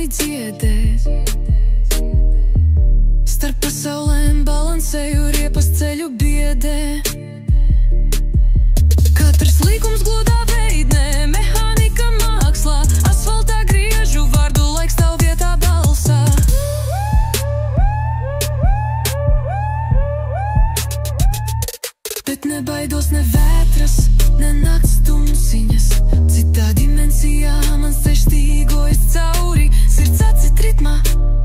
mani dziedēt. Starp pasaulēm balansēju, riepas ceļu biedē. Katrs līkums glodā veidnē, mehānika mākslā. Asfaltā griežu vārdu, laiks stāv vietā balsā. Bet nebaidos ne vētras, ne nakts tumsiņas. Citā dimensijā mans ceļš stīgojas cauri. Sirds acit ritmā,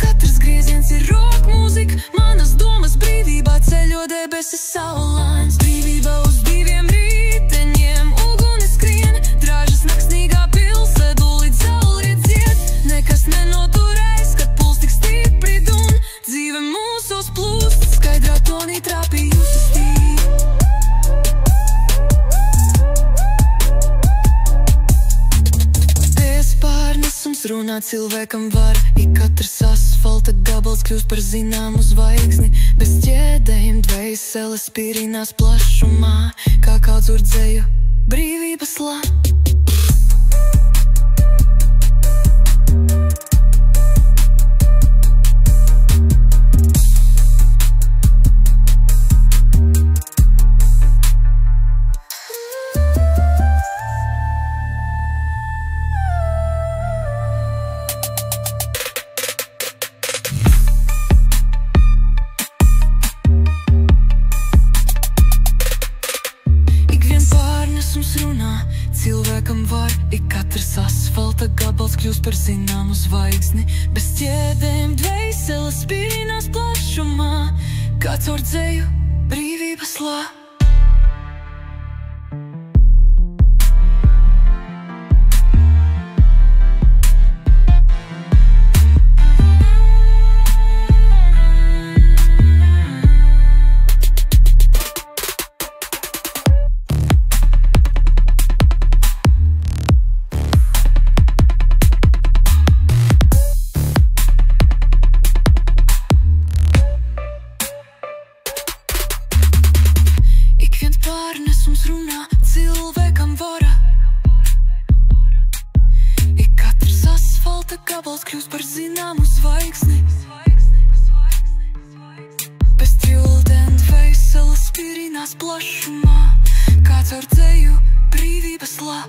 katrs grieziens ir roka mūzika. Manas domas brīvībā ceļo debesis saulains. Brīvība uz diviem rīteņiem, ugunis skrien. Drāžas naksnīgā pilsēta, līdz saulriet zied. Nekas nenoturēs, kad puls tik stipri dun. Dzīve mūsos plūst, skaidrā tonī trāpījusi stīva. Runā cilvēkam var, ik katrs asfalta gabals kļūst par zināmu zvaigzni. Bez ķēdēm dvēseles spīrinās plašumā, kā kāds urdzēju brīvības lā. Cilvēkam var, ik katrs asfalta gabals kļūst par zināmu zvaigzni. Bez ķēdēm dvēseles spīrinās plašumā, kā caur dzēju brīvības lā. Pārnesums runā, cilvēkam vara. Ik katrs asfalta gabals kļūst par zināmu zvaigzni. Bez ķildēm dvēseles spīrinās plašumā, kā caur dzēju brīvības lā.